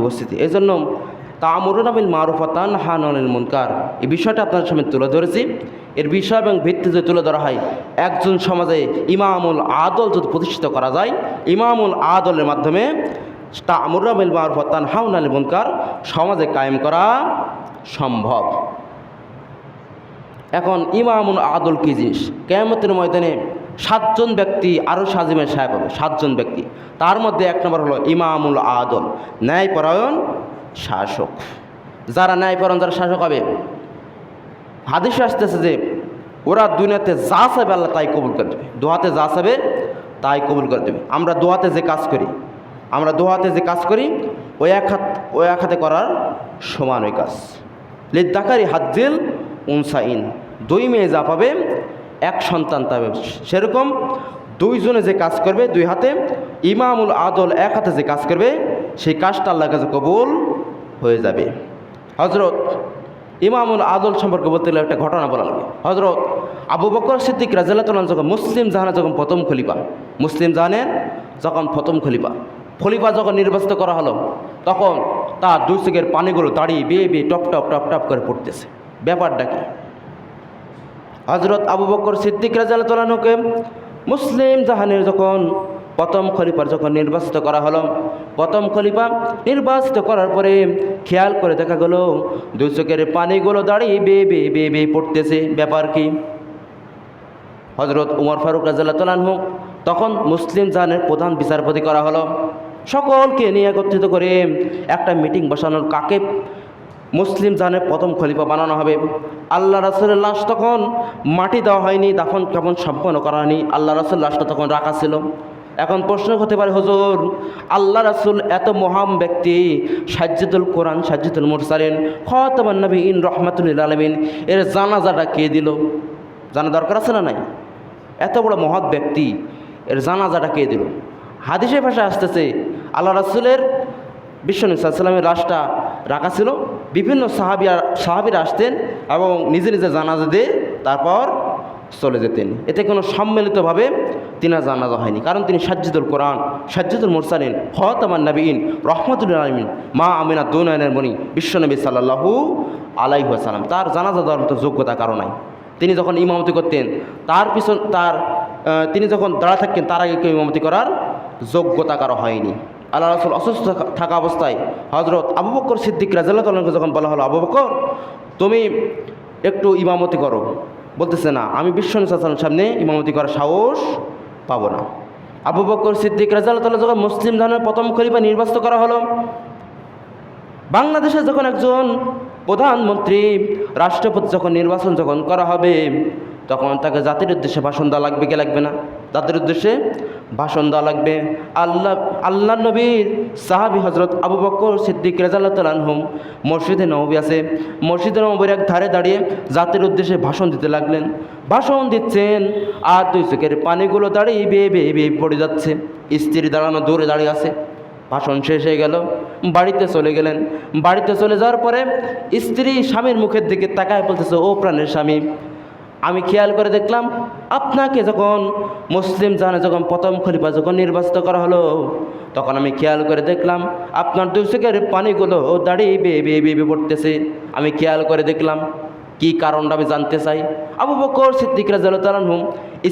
উপস্থিতি। এই জন্য তা'মুরুনা বিল মারুফ ওয়া তানহাউনা আনিল মুনকার, এই বিষয়টা আপনার সামনে তুলে ধরেছি। এর বিষয় এবং ভিত্তি যদি তুলে ধরা হয়, একজন সমাজে ইমামুল আদল যদি প্রতিষ্ঠিত করা যায়, ইমামুল আদলের মাধ্যমে তা'মুরুনা বিল মারুফ ওয়া তানহাউনা আনিল মুনকার সমাজে কায়েম করা সম্ভব। এখন ইমামুল আদল কী জিনিস? কিয়ামতের ময়দানে 7 জন ব্যক্তি আরও সাজিমের সাহেব হবে, 7 জন ব্যক্তি। তার মধ্যে 1 নম্বর হলো ইমামুল আদল, ন্যায়পরায়ণ শাসক। যারা ন্যায়পরায়ণ, যারা শাসক হবে, হাদিসে আসতেছে যে ওরা দুনিয়াতে যা চাইবে আল্লাহ তাই কবুল করে দেবে, দোয়াতে যা চাইবে তাই কবুল করে দেবে। আমরা দোয়াতে যে কাজ করি ওই এক হাতে করার সমান ওই কাজ। লিদ্দাকারি হাজ্জিল উনসাইন, 2 মেয়ে যা পাবে 1 সন্তান পাবে, সেরকম 2 জনে যে কাজ করবে 2 হাতে, ইমামুল আদল 1 হাতে যে কাজ করবে সেই কাজটা আল্লাহর কাছে কবুল হয়ে যাবে। হযরত ইমামুল আদল সম্পর্কে বলতে গেলে একটা ঘটনা বলা লাগে। হযরত আবু বকর সিদ্দিক রাদিয়াল্লাহু তাআলা যখন মুসলিম জাহানের যখন প্রথম খলিফা যখন নির্বাচিত করা হলো, তখন তার 2 চোখের পানিগুলো দাঁড়িয়ে বেয়ে টপ টপ করে পড়তেছে। ব্যাপারটা কি? হযরত আবু বকর সিদ্দিক রাদিয়াল্লাহু তাআলা কে মুসলিম জাহানের যখন প্রথম খলিফার যখন নির্বাচিত করা হলো, প্রথম খলিফা নির্বাচিত করার পরে খেয়াল করে দেখা গেল 2 চোখের পানিগুলো দাঁড়িয়ে বেয়ে পড়তেছে। ব্যাপার কি? হযরত উমর ফারুক রাদিয়াল্লাহু তাআলা তখন মুসলিম জাহানের প্রধান বিচারপতি করা হলো। সকলকে নিয়ে একত্রিত করে একটা মিটিং বসানোর, কাকে মুসলিম জাহানের প্রথম খলিফা বানানো হবে। আল্লাহ রাসূলের লাশ তখন মাটি দেওয়া হয়নি, দাফন কাফন সম্পন্ন করা হয়নি, আল্লাহ রাসূল লাশটা তখন রাখা ছিল। এখন প্রশ্ন হতে পারে, হুজুর আল্লাহ রাসূল এত মহান ব্যক্তি, সাজ্জাদুল কোরআন, সাজ্জাদুল মুরসালিন, খাতামুন নবিয়্যিন, রাহমাতুল লিল আলামিন, এর জানাজাটা কে দিল? জানা দরকার আছে না নাই? এত বড় মহৎ ব্যক্তি, এর জানাজাটা কে দিল? হাদিসের ভাষায় আসতেছে আল্লাহ রাসূলের বিশ্বনবী সাল্লাল্লাহু আলাইহি ওয়াসাল্লামের লাশটা রাখা ছিল, বিভিন্ন সাহাবীরা আসতেন এবং নিজে নিজে জানাজা দিয়ে তারপর চলে যেতেন। এতে কোনো সম্মিলিতভাবে তিনার জানাজা হয়নি, কারণ তিনি সাজ্জাদুল কোরআন, সাজ্জাদুল মুরসালিন, খাতামুন নবিয়্যিন, রাহমাতুল লিল আলামিন, মা আমিনা দুনয়নের মণি বিশ্বনবী সাল্লাল্লাহু আলাইহি ওয়াসাল্লাম। তার জানাজা দেওয়ার মতো যোগ্যতা কারো নাই। তিনি যখন ইমামতি করতেন, তিনি যখন দাঁড়া থাকতেন, তার আগে কেউ ইমামতি করার যোগ্যতা কারো হয়নি। আল্লাহ রাসূল অসুস্থ থাকা অবস্থায় হযরত আবু বকর সিদ্দিক রাদিয়াল্লাহু তাআলাকে যখন বলা হলো, আবু বকর তুমি একটু ইমামতি করো, বলতেছে না, আমি বিশ্বনবী সাল্লাল্লাহু আলাইহি ওয়াসাল্লামের সামনে ইমামতি করার সাহস পাবো না। আবু বকর সিদ্দিক রাদিয়াল্লাহু তাআলা যখন মুসলিম জাহানের প্রথম খলিফা নির্বাচিত করা হলো, বাংলাদেশে যখন একজন প্রধানমন্ত্রী, রাষ্ট্রপতি যখন নির্বাচন করা হবে, তখন তাকে জাতির উদ্দেশ্যে ভাষণ দেওয়া লাগবে কি লাগবে না? জাতির উদ্দেশ্যে ভাষণ দেওয়া লাগবে। আল্লাহ নবীর সাহাবী হযরত আবু বকর সিদ্দিক রাদিয়াল্লাহু তাআলা আনহু মসজিদে নববী আছে, মসজিদে নববীর এক ধারে দাঁড়িয়ে জাতির উদ্দেশ্যে ভাষণ দিতে লাগলেন। ভাষণ দিচ্ছেন আর 2 চোখের পানিগুলো দাঁড়িয়ে বেয়ে পড়ে যাচ্ছে। স্ত্রী দাঁড়ানো দূরে দাঁড়িয়ে আছে। ভাষণ শেষ হয়ে গেল, বাড়িতে চলে গেলেন। বাড়িতে চলে যাওয়ার পরে স্ত্রী স্বামীর মুখের দিকে তাকায় বলতেছে, ও প্রাণের স্বামী, আমি খেয়াল করে দেখলাম আপনাকে যখন মুসলিম জাহানে যখন প্রথম খলিফা যখন নির্বাচিত করা হলো, তখন আমি খেয়াল করে দেখলাম আপনার 2 চোখের পানিগুলো দাঁড়িয়ে বেয়ে পড়তেছে। আমি খেয়াল করে দেখলাম, কি কারণটা আমি জানতে চাই। আবু বকর সিদ্দিক রাদিয়াল্লাহু তাআলা আনহু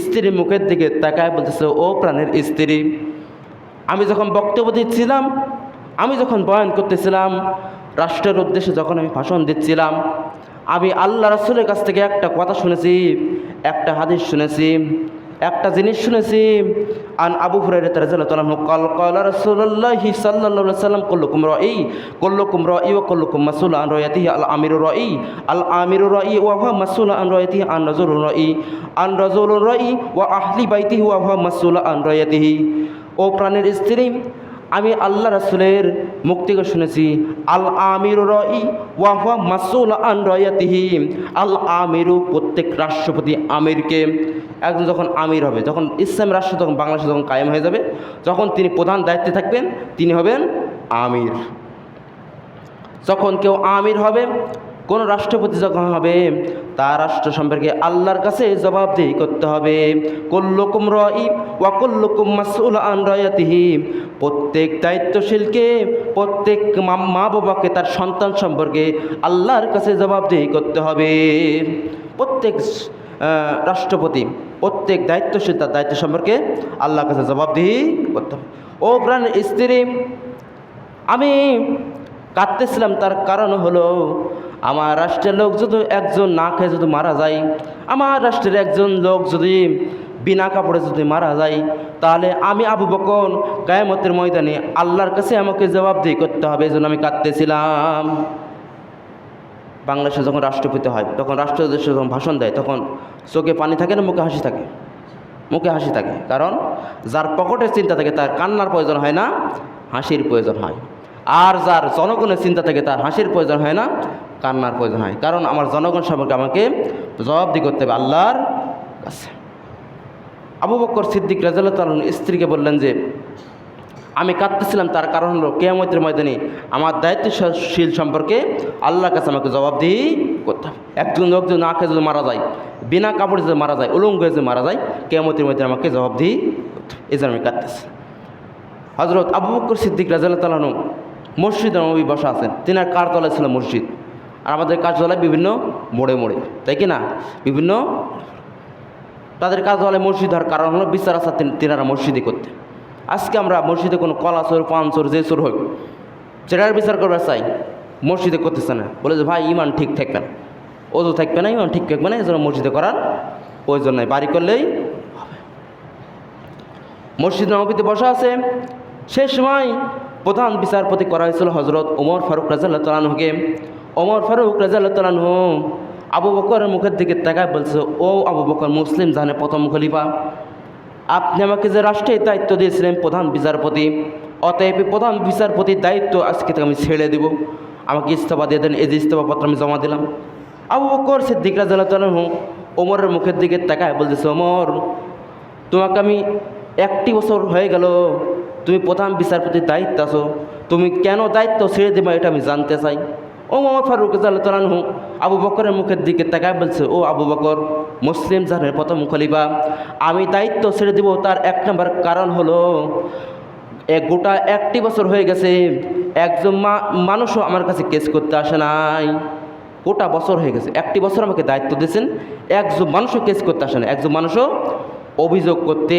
স্ত্রীর মুখের দিকে তাকায় বলতেছে, ও প্রাণের স্ত্রী, আমি যখন বক্তব্য দিচ্ছিলাম, আমি যখন বয়ান করতেছিলাম, রাষ্ট্রের উদ্দেশ্যে যখন আমি ভাষণ দিচ্ছিলাম, আমি আল্লাহ রাসূলের কাছ থেকে একটা কথা শুনেছি, একটা হাদিস শুনেছি, একটা জিনিস শুনেছি। আন আবু হুরায়রা রাদিয়াল্লাহু তাআলা আনহু ক্বালা রাসূলুল্লাহি সাল্লাল্লাহু আলাইহি ওয়াসাল্লাম কুল্লুকুম রাঈ ওয়া কুল্লুকুম মাসউলুন আন রাইয়াতিহি আল আমিরু রাঈ ওয়া হুয়া মাসউলুন আন রাইয়াতিহি আন রাজুলুন রাঈ ওয়া আহলি বাইতিহি ওয়া হুয়া মাসউলুন আন রাইয়াতিহি। ও প্রাণের স্ত্রী, আমি আল্লাহ রাসূলের মুখ থেকে শুনেছি, আল আমিরু রাঈ ওয়া হুয়া মাসউলুন আন রাইয়াতিহি। আল আমিরু প্রত্যেক রাষ্ট্রপতি আমিরকে, একজন যখন আমির হবে, যখন ইসলাম রাষ্ট্র যখন বাংলাদেশে যখন কায়েম হয়ে যাবে, যখন তিনি প্রধান দায়িত্বে থাকবেন, তিনি হবেন আমির। যখন কেউ আমির হবে, কোন রাষ্ট্রপতি যখন হবে তার রাষ্ট্র সম্পর্কে আল্লাহর কাছে জবাবদিহি করতে হবে। কুল্লুকুম রাই ওয়া কুল্লুকুম মাসউল আন রায়াতিহি, প্রত্যেক দায়িত্বশীলকে, প্রত্যেক মা বাবাকে তার সন্তান সম্পর্কে আল্লাহর কাছে জবাবদিহি করতে হবে। প্রত্যেক রাষ্ট্রপতি, প্রত্যেক দায়িত্বশীল তার দায়িত্ব সম্পর্কে আল্লাহর কাছে জবাবদিহি করতে হবে। ও প্রাণের স্ত্রী, আমি কাঁদতেছিলাম, তার কারণ হলো আমার রাষ্ট্রের লোক যদি একজন না খেয়ে যদি মারা যায়, আমার রাষ্ট্রের একজন লোক যদি বিনা কাপড়ে যদি মারা যায়, তাহলে আমি আবু বকর কিয়ামতের ময়দানে আল্লাহর কাছে আমাকে জবাবদিহি করতে হবে। এই জন্য আমি কাঁদতেছিলাম। বাংলাদেশে যখন রাষ্ট্রপতি হয়, তখন রাষ্ট্রপতি যখন ভাষণ দেয়, তখন চোখে পানি থাকে না, মুখে হাসি থাকে? মুখে হাসি থাকে। কারণ যার পকেটের চিন্তা থাকে তার কান্নার প্রয়োজন হয় না, হাসির প্রয়োজন হয়। আর যার জনগণের চিন্তা থাকে তার হাসির প্রয়োজন হয় না, কান্নার প্রয়োজন হয়। কারণ আমার জনগণ সম্পর্কে আমাকে জবাবদিহি করতে হবে আল্লাহর কাছে। আবু বকর সিদ্দিক রাদিয়াল্লাহু তাআলা স্ত্রীকে বললেন যে আমি কাঁদতেছিলাম, তার কারণ হলো কিয়ামতের ময়দানে আমার দায়িত্বশীল সম্পর্কে আল্লাহর কাছে আমাকে জবাবদিহি করতে হবে। একজন লোক যদি না খেয়ে যদি মারা যায়, বিনা কাপড়ে যদি মারা যায়, উলঙ্গ হয়ে যদি মারা যায়, কিয়ামতের ময়দানে আমাকে জবাবদিহি করতে হবে। এই জন্য আমি কাঁদতেছি। হযরত আবু বকর সিদ্দিক রাদিয়াল্লাহু তাআলা মসজিদে নববী বসা আছেন, তিনার কারতলায় ছিল মসজিদ। আর আমাদের কার্যালয় বিভিন্ন মোড়ে মোড়ে, তাই কি না? বিভিন্ন তাদের কার্যালয় মসজিদ হওয়ার কারণ হলো বিচার আচার তিনারা মসজিদে করতে। আজকে আমরা মসজিদে কোনো কলা চোর, পান চোর, যে চোর হোক, যেটার বিচার করবার চাই, মসজিদে করতেছে না। বলে যে ভাই ইমান ঠিক থাকবে না, ওযু থাকবে না, ইমান ঠিক থাকবে না, এই জন্য মসজিদে করার প্রয়োজন নাই, বাড়ি করলেই হবে। মসজিদ নববীতে বসা আছে। সেই সময় প্রধান বিচারপতি করা হয়েছিল হযরত ওমর ফারুক রাদিয়াল্লাহু তাআলা আনহুকে। ওমর ফারুক রাদিয়াল্লাহু তাআলা আনহু আবু বকরের মুখের দিকে তাকায় বলছে, ও আবু বকর, মুসলিম জাহানের প্রথম খলিফা, আপনি আমাকে যে রাষ্ট্রের দায়িত্ব দিয়েছিলেন প্রধান বিচারপতি, অতএব প্রধান বিচারপতির দায়িত্ব আজকে থেকে আমি ছেড়ে দেব, আমাকে ইস্তফা দিয়ে দেন। এই যে ইস্তফাপত্র আমি জমা দিলাম। আবু বকর সিদ্দিক রাদিয়াল্লাহু তাআলা আনহু ওমরের মুখের দিকে তাকায় বলতেছে, ওমর, তোমাকে আমি 1 বছর হয়ে গেল তুমি প্রধান বিচারপতির দায়িত্ব আছো, তুমি কেন দায়িত্ব ছেড়ে দেবে এটা আমি জানতে চাই। ওমর ফারুক রাদিয়াল্লাহু তাআলা আনহু আবু বকরের মুখের দিকে তাকায় বলছে, ও আবু বকর, মুসলিম জাহানের প্রথম খলিফা, আমি দায়িত্ব ছেড়ে দেব তার 1 নম্বর কারণ হলো গোটা 1 বছর হয়ে গেছে একজন মানুষও আমার কাছে কেস করতে আসে নাই। গোটা বছর হয়ে গেছে, 1 বছর আমাকে দায়িত্ব দিয়েছেন, একজন মানুষও কেস করতে আসে না, একজন মানুষও অভিযোগ করতে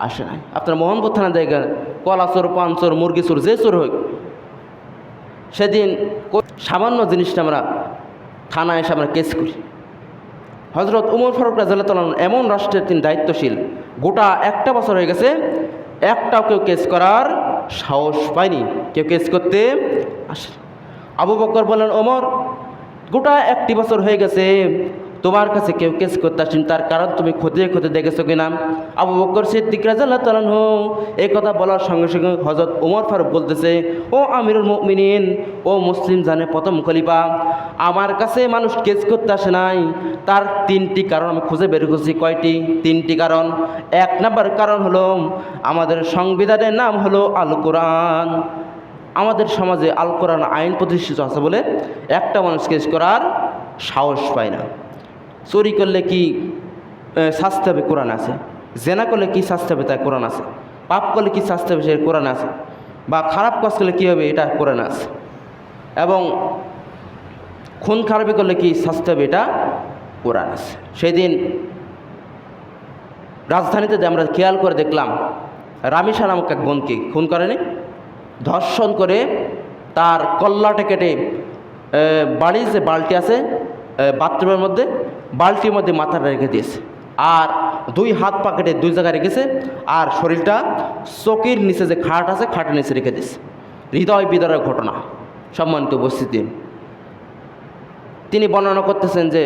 আসে নাই। আপনার মোহাম্মদ থানা জায়গা কলা চোর, পান চোর, মুরগি চোর, যে চোর হোক, সেদিন সামান্য জিনিসটা আমরা থানায় এসে আমরা কেস করি। হযরত ওমর ফারুক রাদিয়াল্লাহু তাআলা এমন রাষ্ট্রের তিনি দায়িত্বশীল, গোটা 1 বছর হয়ে গেছে, একটাও কেউ কেস করার সাহস পায়নি, কেউ কেস করতে আসে। আবু বকর বলেন, ওমর, গোটা 1 বছর হয়ে গেছে তোমার কাছে কেউ কেস করতে আসেন, তার কারণ তুমি খতিয়ে খতিয়ে দেখেছো কিনা? আবু বকর সিদ্দিক রাদিয়াল্লাহু তাআলা আনহু এই কথা বলার সঙ্গে সঙ্গে হযরত ওমর ফারুক বলতেছে, ও আমিরুল মুমিনিন, ও মুসলিম জাহানের প্রথম খলিফা, আমার কাছে মানুষ কেস করতে আসে নাই, তার 3টি কারণ আমি খুঁজে বের করছি। কয়টি? 3টি কারণ। 1 নম্বর কারণ হলো আমাদের সংবিধানের নাম হলো আল কোরআন। আমাদের সমাজে আল কোরআন আইন প্রতিষ্ঠিত আছে বলে একটা মানুষ কেস করার সাহস পায় না। চুরি করলে কি শাস্তি হবে? কোরআন আছে। জেনা করলে কি শাস্তি হবে? তাই কোরআন আছে। পাপ করলে কি শাস্তি হবে? সে কোরআন আছে। বা খারাপ কাজ করলে কী হবে? এটা কোরআন আছে। এবং খুন খারাপি করলে কি শাস্তি হবে? এটা কোরআন আছে। সেদিন রাজধানীতে আমরা খেয়াল করে দেখলাম, রামিসা নামক এক বোনকে খুন করেনি, ধর্ষণ করে তার কল্লাটা কেটে বাড়ির যে বালতি আছে বাথরুমের মধ্যে, বালতির মধ্যে মাথাটা রেখে দিয়েছে, আর 2 হাত পা কেটে 2 জায়গায় রেখেছে, আর শরীরটা চকির নিচে যে খাট আছে খাটের নিচে রেখে দিয়েছে। হৃদয় বিদারক ঘটনা। সম্মানিত উপস্থিতি, তিনি বর্ণনা করতেছেন যে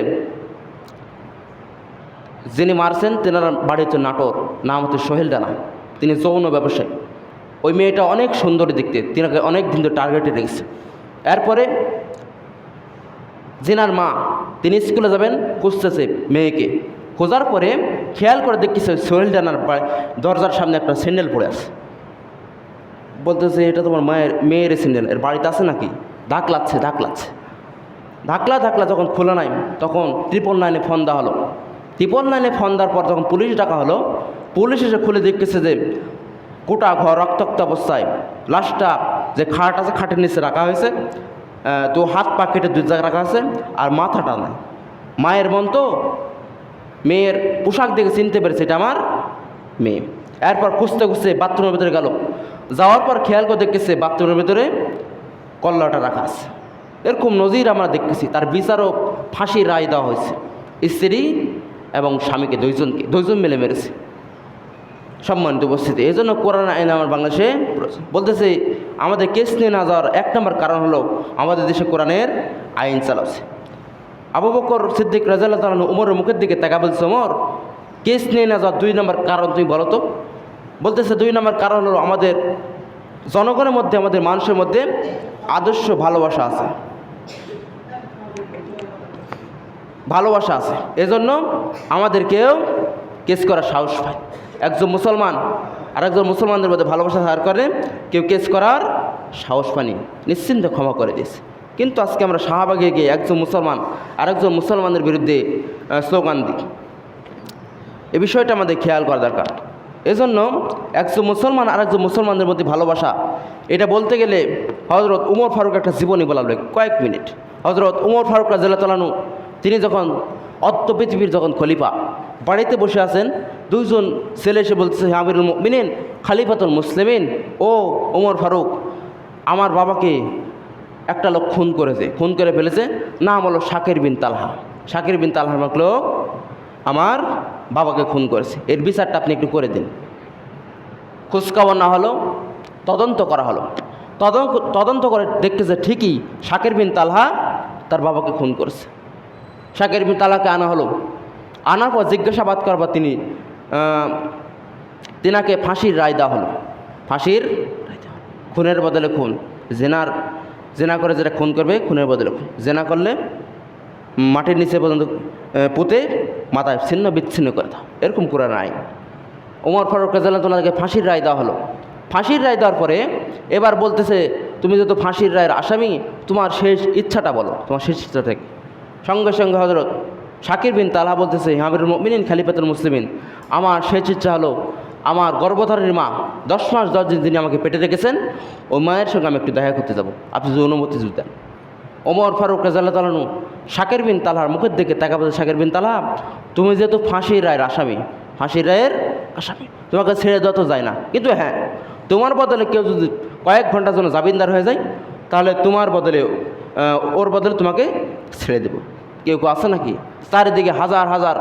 যিনি মারছেন তেনার বাড়ি হচ্ছে নাটোর, নাম হচ্ছে সোহেল ডানা, তিনি যৌন ব্যবসায়ী। ওই মেয়েটা অনেক সুন্দর দেখতে, তিনাকে অনেক দিন ধরে টার্গেটে রেখেছে। এরপরে জিনার মা, তিনি স্কুলে যাবেন, খুঁজতেছে মেয়েকে। খোঁজার পরে খেয়াল করে দেখতেছে সোহেল ডানার দরজার সামনে একটা স্যান্ডেল পড়ে আছে। বলতেছে, এটা তোমার মেয়ের স্যান্ডেল, এর বাড়িতে আছে নাকি? ডাক লাগছে। ধাকলা যখন খোলা নাই, তখন 999-এ ফোন দেওয়া হলো। 999-এ ফোন দেওয়ার পর যখন পুলিশ ডাকা হলো, পুলিশ এসে খুলে দেখতেছে যে গোটা ঘর রক্তাক্ত অবস্থায়, লাশটা যে খাট আছে খাটের নিচে রাখা হয়েছে, তো হাত পা কেটে 2 জায়গায় রাখা আছে, আর মাথাটা নাই। মায়ের মন তো, মেয়ের পোশাক দেখে চিনতে পেরেছে এটা আমার মেয়ে। এরপর খুঁজতে খুঁজতে বাথরুমের ভিতরে গেল, যাওয়ার পর খেয়াল করে দেখতেছে বাথরুমের ভিতরে কল্লাটা রাখা আছে। এরকম নজির আমরা দেখতেছি। তার বিচারও ফাঁসির রায় দেওয়া হয়েছে। স্ত্রী এবং স্বামীকে দুইজন মিলে মেরেছে। সম্মানিত উপস্থিতি, এই জন্য কোরআন আইন আমার বাংলাদেশে বলতেছে আমাদের কেস নিয়ে না যাওয়ার 1 নম্বর কারণ হলো আমাদের দেশে কোরআনের আইন চালাচ্ছে। আবু বকর সিদ্দিক রাদিয়াল্লাহু তাআলা উমরের মুখের দিকে তাকা বলছে, ওমর, কেস নিয়ে না যাওয়ার 2 নম্বর কারণ তুমি বলো তো। বলতেছে 2 নম্বর কারণ হলো আমাদের জনগণের মধ্যে, আমাদের মানুষের মধ্যে আদর্শ ভালোবাসা আছে, এজন্য আমাদেরকেও কেস করার সাহস পায়। একজন মুসলমান আর একজন মুসলমানদের মধ্যে ভালোবাসা হার করে কেউ কেস করার সাহস পায়নি, নিশ্চিন্তে ক্ষমা করে দিয়েছে। কিন্তু আজকে আমরা শাহবাগে গিয়ে একজন মুসলমান আর একজন মুসলমানের বিরুদ্ধে স্লোগান দিই। এ বিষয়টা আমাদের খেয়াল করা দরকার। এজন্য একজন মুসলমান আর একজন মুসলমানদের মধ্যে ভালোবাসা, এটা বলতে গেলে হযরত উমর ফারুক একটা জীবনী বলা লাগবে কয়েক মিনিট। হযরত উমর ফারুক রাদিয়াল্লাহু তাআলা তিনি যখন পৃথিবীর যখন খলিফা, বাড়িতে বসে আছেন, 2 জন ছেলে এসে বলতেছে, আমিরুল মুমিনিন খলিফাতুল মুসলিমিন, ও উমর ফারুক, আমার বাবাকে একটা লোক খুন করে ফেলেছে, নাম হলো শাকির বিন তালহা নামক লোক আমার বাবাকে খুন করেছে, এর বিচারটা আপনি একটু করে দিন। খোঁজখবর না হলো, তদন্ত করা হলো। তদন্ত করে দেখতেছে ঠিকই শাকির বিন তালহা তার বাবাকে খুন করেছে। শাকির বিন তালহাকে আনা হলো। আনার পর জিজ্ঞাসাবাদ করার পর তিনাকে ফাঁসির রায় দেওয়া হলো। খুনের বদলে খুন, জেনা করে যেটা খুন করবে, খুনের বদলে খুন। জেনা করলে মাটির নিচে পর্যন্ত পুঁতে মাথায় ছিন্ন বিচ্ছিন্ন করে দাও, এরকম কোরআন আইন। ওমর ফারুক রাদিয়াল্লাহু তাআলাকে ফাঁসির রায় দেওয়া হলো। ফাঁসির রায় দেওয়ার পরে এবার বলতেছে, তুমি যত ফাঁসির রায়ের আসামি, তোমার শেষ ইচ্ছাটা বলো, তোমার শেষ ইচ্ছা থেকে। সঙ্গে সঙ্গে হযরত শাকির বিন তালহা বলতেছে, আমিরুল মুমিনিন খলিফাতুল মুসলিমিন, আমার শেষ ইচ্ছা হলো আমার গর্ভধারণের মা 10 মাস 10 দিন যিনি আমাকে পেটে রেখেছেন, ওই মায়ের সঙ্গে আমি একটু দেখা করতে যাব, আপনি যদি অনুমতি দেন। ওমর ফারুক রাদিয়াল্লাহু তাআলা শাকির বিন তালহার মুখের দিকে তাকা বলতে, শাকির বিন তালহা, তুমি যেহেতু ফাঁসির রায়ের আসামি, তোমাকে ছেড়ে দেওয়া তো যায় না, কিন্তু হ্যাঁ, তোমার বদলে কেউ যদি কয়েক ঘন্টার জন্য জামিনদার হয়ে যায়, তাহলে তোমার বদলে ওর বদলে তোমাকে ছেড়ে দেব। কেউ আছে নাকি? চারিদিকে হাজার হাজার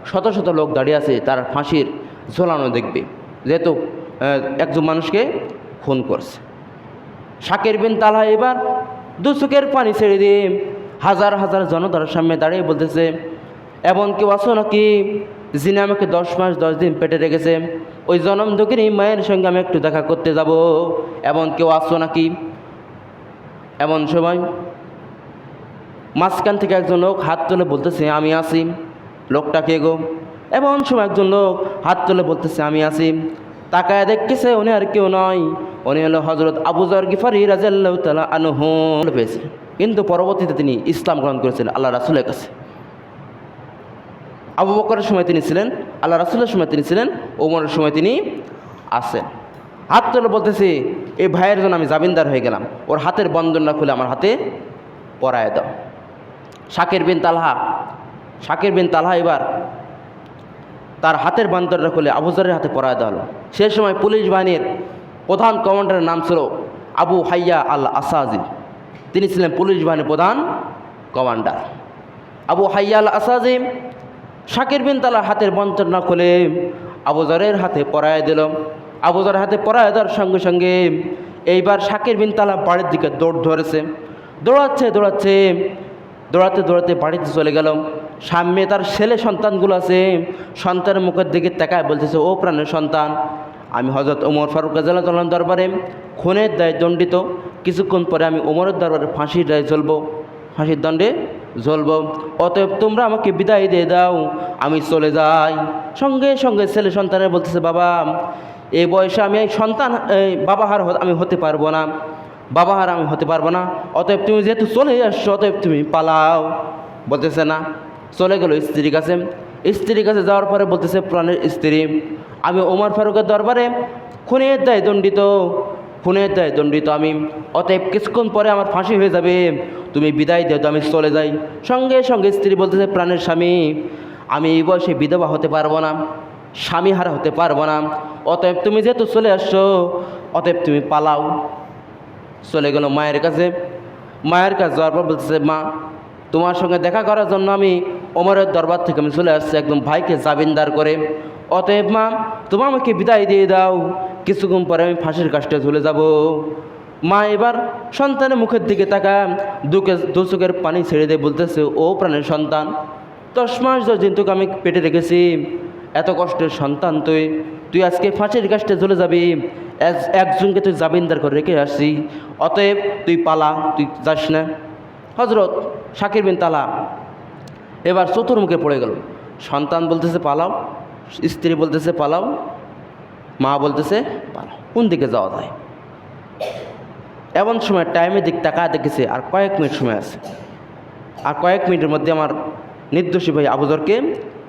শত শত লোক দাঁড়িয়ে আছে, তার ফাঁসির ঝোলানো দেখবে, যেহেতু একজন মানুষকে খুন করছে। শাকির বিন তালহা এবার 2 চোখের পানি ছেড়ে দিয়ে হাজার হাজার জনতার সামনে দাঁড়িয়ে বলতেছে, এমন কেউ আছো নাকি যিনি আমাকে 10 মাস 10 দিন পেটে রেখেছে, ওই জনম দুঃখিনী মায়ের সঙ্গে আমি একটু দেখা করতে যাব, এমন কেউ আছো নাকি? এমন সময় মাঝখান থেকে একজন লোক হাত তুলে বলতেছে, আমি আছি। লোকটা কে গো? এমন সময় একজন লোক হাত তুলে বলতেছে, আমি আছি। তাকায় দেখতেছে উনি আর কেউ নয়, উনি হলো হযরত আবু যর গিফারি রাদিয়াল্লাহু তাআলা আনহু। কিন্তু পরবর্তীতে তিনি ইসলাম গ্রহণ করেছিলেন আল্লাহ রাসূলের কাছে। আবু বকরের সময় তিনি ছিলেন, আল্লাহ রাসূলের সময় তিনি ছিলেন, ওমরের সময় তিনি আছেন। হাত তুলে বলতেছে, এই ভাইয়ের জন্য আমি জামিনদার হয়ে গেলাম, ওর হাতের বন্ধনটা খুলে আমার হাতে পরায় দাও। শাকির বিন তালহা এবার তার হাতের বন্ধনটা খুলে আবু যরের হাতে পরায় দেওয়া হলো। সেই সময় পুলিশ বাহিনীর প্রধান কমান্ডারের নাম ছিল আবু হাইয়া আল আসাজি। তিনি ছিলেন পুলিশ বাহিনীর প্রধান কমান্ডার। আবু হাইয়া আল আসাজি শাকির বিন তালহার হাতের বন্ধনটা খুলে আবু যরের হাতে পরায় দিল। আবু যরের হাতে পরায় দেওয়ার সঙ্গে সঙ্গে এইবার শাকির বিন তালহা বাড়ির দিকে দৌড়াতে বাড়িতে চলে গেল। সামনে তার ছেলে সন্তানগুলো আছে, সন্তানের মুখের দিকে তাকায় বলতেছে, ও প্রাণের সন্তান, আমি হযরত ওমর ফারুক রাদিয়াল্লাহু তাআলার দরবারে খুনের দায়ে দণ্ডিত, কিছুক্ষণ পরে আমি ওমরের দরবারে ফাঁসির দণ্ডে জ্বলব, অতএব তোমরা আমাকে বিদায় দিয়ে দাও, আমি চলে যাই। সঙ্গে সঙ্গে ছেলে সন্তানের বলতেছে, বাবা, এই বয়সে আমি বাবা হার আমি হতে পারবো না, বাবা আর আমি হতে পারবো না, অতএব তুমি যেহেতু চলে আসছো অতএব তুমি পালাও। বলতেছে না, চলে গেল স্ত্রীর কাছে। স্ত্রীর কাছে যাওয়ার পরে বলতেছে প্রাণের স্ত্রী, আমি ওমর ফারুকের দরবারে খুনের দায় দণ্ডিত, খুনের দায় দণ্ডিত আমি, অতএব কিছুক্ষণ পরে আমার ফাঁসি হয়ে যাবে, তুমি বিদায় দিও তো আমি চলে যাই। সঙ্গে সঙ্গে স্ত্রী বলতেছে প্রাণের স্বামী, আমি এই বয়সে বিধবা হতে পারবো না, স্বামী হারা হতে পারবো না, অতএব তুমি যেহেতু চলে আসছো অতএব তুমি পালাও। চলে গেল মায়ের কাছে। মায়ের কাছে যাওয়ার পর বলতেছে মা, তোমার সঙ্গে দেখা করার জন্য আমি ওমরের দরবার থেকে আমি চলে আসছি একদম ভাইকে জামিনদার করে, অতএব মা তুমি আমাকে বিদায় দিয়ে দাও, কিছুক্ষণ পরে আমি ফাঁসির কাজটা চলে যাব। মা এবার সন্তানের মুখের দিকে তাকা, দু চোখের পানি ছেড়ে দিয়ে বলতেছে, ও প্রাণের সন্তান, 10 মাস 10 দিন তোকে আমি পেটে রেখেছি, এত কষ্টের সন্তান তুই আজকে ফাঁসির কাজটা চলে যাবি, একজনকে তুই জামিনদার করে রেখে আসছি, অতএব তুই পালা, তুই যাস না। হজরত শাকির বিন তালহা এবার চতুর্মুখে পড়ে গেল। সন্তান বলতেছে পালাও, স্ত্রী বলতেছে পালাও, মা বলতেছে পালাও, কোন দিকে যাওয়া যায়? এমন সময় টাইমের দিক তাকায় দেখেছে আর কয়েক মিনিট সময় আছে, আর কয়েক মিনিটের মধ্যে আমার নির্দোষী ভাই আবু যরকে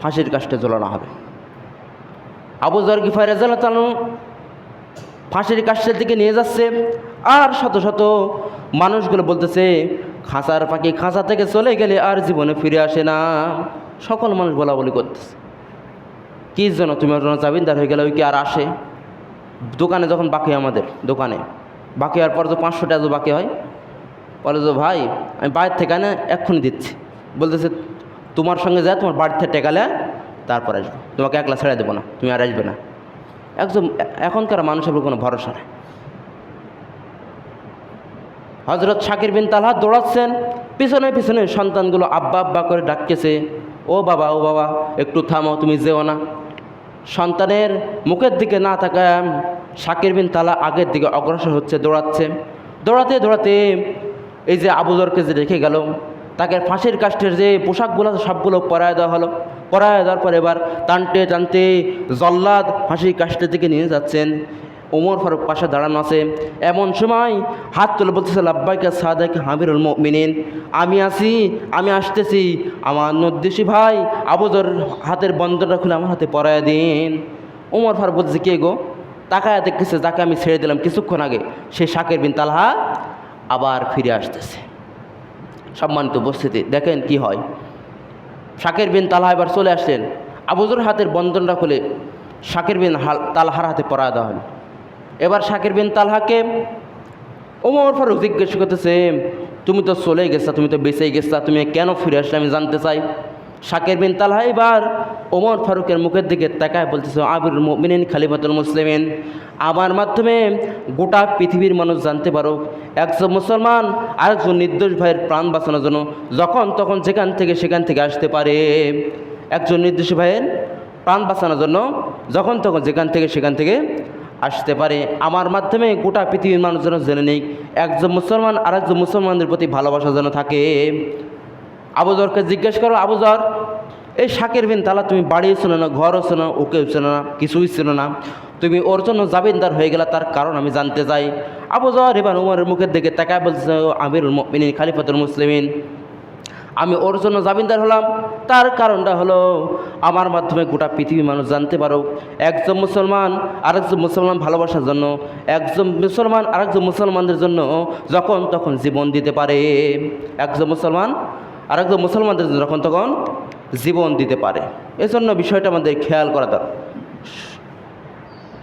ফাঁসির কাজটা ঝোলানো হবে। আবু যর গিফারি রাদিয়াল্লাহু তাআলা ফাঁসির কাজটার দিকে নিয়ে যাচ্ছে, আর শত শত মানুষগুলো বলতেছে খাঁচার পাখি খাঁচা থেকে চলে গেলে আর জীবনে ফিরে আসে না। সকল মানুষ বলা বলি করতেছে, কী জন্য তুমি ওর জামিনদার হয়ে গেলে, ওই কি আর আসে? দোকানে যখন বাকি হয়, আমাদের দোকানে বাকি হওয়ার পর তো 500 টাকা বাকি হয়, বলে যে ভাই আমি বাইরের থেকে না এক্ষুনি দিচ্ছি, বলতেছে তোমার সঙ্গে যায় তোমার বাড়ির থেকে টেকালে তারপর আসবো, তোমাকে একলা ছেড়ে দেবো না, তুমি আর আসবে না। একদম এখনকার মানুষের উপর কোনো ভরসা নেই। হজরত শাকির বিন তালহা দৌড়াচ্ছেন, পিছনে পিছনে সন্তানগুলো আব্বা আব্বা করে ডাকতেছে, ও বাবা একটু থামো, তুমি যেও না। সন্তানের মুখের দিকে না তাকায় শাকির বিন তালহা আগের দিকে অগ্রসর হচ্ছে, দৌড়াতে দৌড়াতে এই যে আবু যরকে যে রেখে গেল, তাকে ফাঁসির কাষ্ঠের যে পোশাকগুলো সবগুলো পরায় দেওয়া হলো। পরায় দেওয়ার পর এবার টানতে টানতে জল্লাদ ফাঁসির কাষ্ঠের দিকে নিয়ে যাচ্ছেন। ওমর ফারুক পাশে দাঁড়ানো আছে। এমন সময় হাত তুলে বলতেছে লাব্বাইকা সাদাকা আমিরুল মুমিনিন, আমি আছি, আমি আসতেছি, আমার নির্দোষী ভাই আবু যর হাতের বন্ধনটা খুলে আমার হাতে পরায় দিন। ওমর ফারুক বলতেছে কে গো? তাকায় দেখতেছে যাকে আমি ছেড়ে দিলাম কিছুক্ষণ আগে, সে শাকির বিন তালহা আবার ফিরে আসতেছে। সম্মানিত উপস্থিতি, দেখেন কি হয়। শাকির বিন তালহা এবার চলে আসলেন, আবু যর হাতের বন্ধনটা খুলে শাকির বিন তালহার হাতে পরায় দেওয়া হল। এবার শাকির বিন তালহাকে ওমর ফারুক জিজ্ঞেস করতেছে, তুমি তো চলে গেছা, তুমি তো বেঁচেই গেছা, তুমি কেন ফিরে আসলে আমি জানতে চাই। শাকির বিন তালহা এবার ওমর ফারুকের মুখের দিকে তাকায় বলতেছে, আমিরুল মুমিনিন খলিফাতুল মুসলিমিন, আমার মাধ্যমে গোটা পৃথিবীর মানুষ জানতে পারো একজন মুসলমান আরেকজন নির্দোষ ভাইয়ের প্রাণ বাঁচানোর জন্য যখন তখন যেখান থেকে সেখান থেকে আসতে পারে। একজন নির্দোষ ভাইয়ের প্রাণ বাঁচানোর জন্য যখন তখন যেখান থেকে সেখান থেকে আসতে পারে। আমার মাধ্যমে গোটা পৃথিবীর মানুষ যেন জেনে নেই একজন মুসলমান আরেকজন মুসলমানদের প্রতি ভালোবাসা যেন থাকে। আবু যরকে জিজ্ঞেস করো, আবু যর, এই শাকির বিন তালহা তুমি বাড়িও ছিল না, ঘরও ছিল না, ওকেও ছিল না, কিছুই ছিল না, তুমি ওর জন্য জামিনদার হয়ে গেলা, তার কারণ আমি জানতে চাই। আবু যর এবার ওমরের মুখের দিকে তাকায় বলছে, আমিরুল মুমিনিন খলিফাতুল মুসলিমিন, আমি ওর জন্য জামিনদার হলাম, তার কারণটা হলো আমার মাধ্যমে গোটা পৃথিবীর মানুষ জানতে পারো একজন মুসলমান আরেকজন মুসলমান ভালোবাসার জন্য, একজন মুসলমান আরেকজন মুসলমানদের জন্য যখন তখন জীবন দিতে পারে, একজন মুসলমান আরেকজন মুসলমানদের জন্য যখন তখন জীবন দিতে পারে। এজন্য বিষয়টা আমাদের খেয়াল করা দরকার।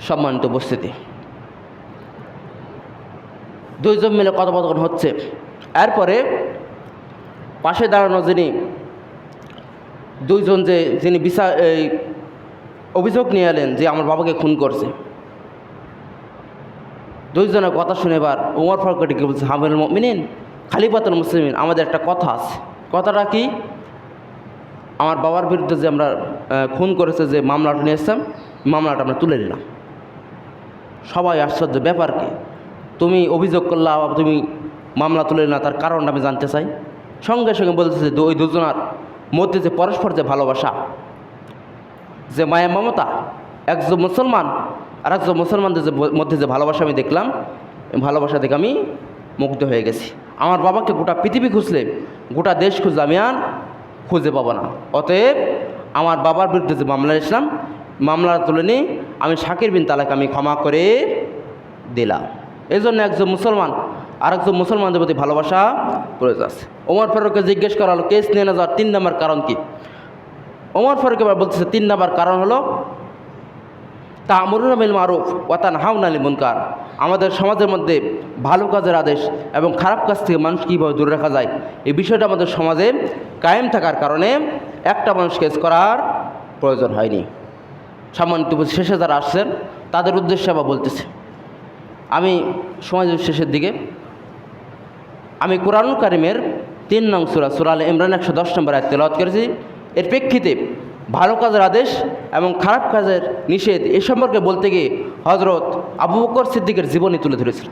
সম্মানিত উপস্থিতি, দুইজন মিলে কথোপকথন হচ্ছে। এরপরে পাশে দাঁড়ানো দুইজন যিনি অভিযোগ নিয়ে এলেন যে আমার বাবাকে খুন করছে, দুইজনের কথা শুনে এবার ওমর ফারুক ডেকে বলছে, আমিরুল মুমিনিন খলিফাতুল মুসলিমিন, আমাদের একটা কথা আছে। কথাটা কি? আমার বাবার বিরুদ্ধে যে আমরা খুন করেছে যে মামলাটা নিয়ে এসেছিলাম, মামলাটা আমরা তুলে নিলাম। সবাই আশ্চর্য, ব্যাপার কি? তুমি অভিযোগ করলা, তুমি মামলা তুলে না, তার কারণটা আমি জানতে চাই। সঙ্গে সঙ্গে বলতেছে ওই দুজনার মধ্যে যে পরস্পর যে ভালোবাসা, যে মায়া মমতা, একজন মুসলমান আর একজন মুসলমানদের মধ্যে যে ভালোবাসা আমি দেখলাম, ভালোবাসা দেখে আমি মুগ্ধ হয়ে গেছি। আমার বাবাকে গোটা পৃথিবী খুঁজলে, গোটা দেশ খুঁজলে আমি আর খুঁজে পাবো না। অতএব আমার বাবার বিরুদ্ধে যে মামলা এসলাম, মামলা তুলে নিয়ে আমি শাকির বিন তালাকে আমি ক্ষমা করে দিলাম। এই জন্য একজন মুসলমান আর একজন মুসলমানদের প্রতি ভালোবাসা প্রয়োজন আছে। ওমর ফারুককে জিজ্ঞেস করা হলো কেস নিয়ে না যাওয়ার 3 নম্বর কারণ কি? ওমর ফারুক এবার বলতেছে 3 নম্বর কারণ হলো তা'মুরুনা বিল মারুফ ওয়া তানহাউনা আনিল মুনকার। আমাদের সমাজের মধ্যে ভালো কাজের আদেশ এবং খারাপ কাজ থেকে মানুষ কীভাবে দূরে রাখা যায়, এই বিষয়টা আমাদের সমাজে কায়েম থাকার কারণে একটা মানুষ কেস করার প্রয়োজন হয়নি। সামান্য শেষে যারা আসছেন তাদের উদ্দেশ্যে আবার বলতেছে, আমি সমাজের শেষের দিকে আমি কুরআনুল কারীমের 3 নং সূরা সূরা আলে ইমরান 110 নম্বর আয়াত তেলাওয়াত করেছি। এর প্রেক্ষিতে ভালো কাজের আদেশ এবং খারাপ কাজের নিষেধ এ সম্পর্কে বলতে গিয়ে হযরত আবু বকর সিদ্দিকের জীবনী তুলে ধরেছিল।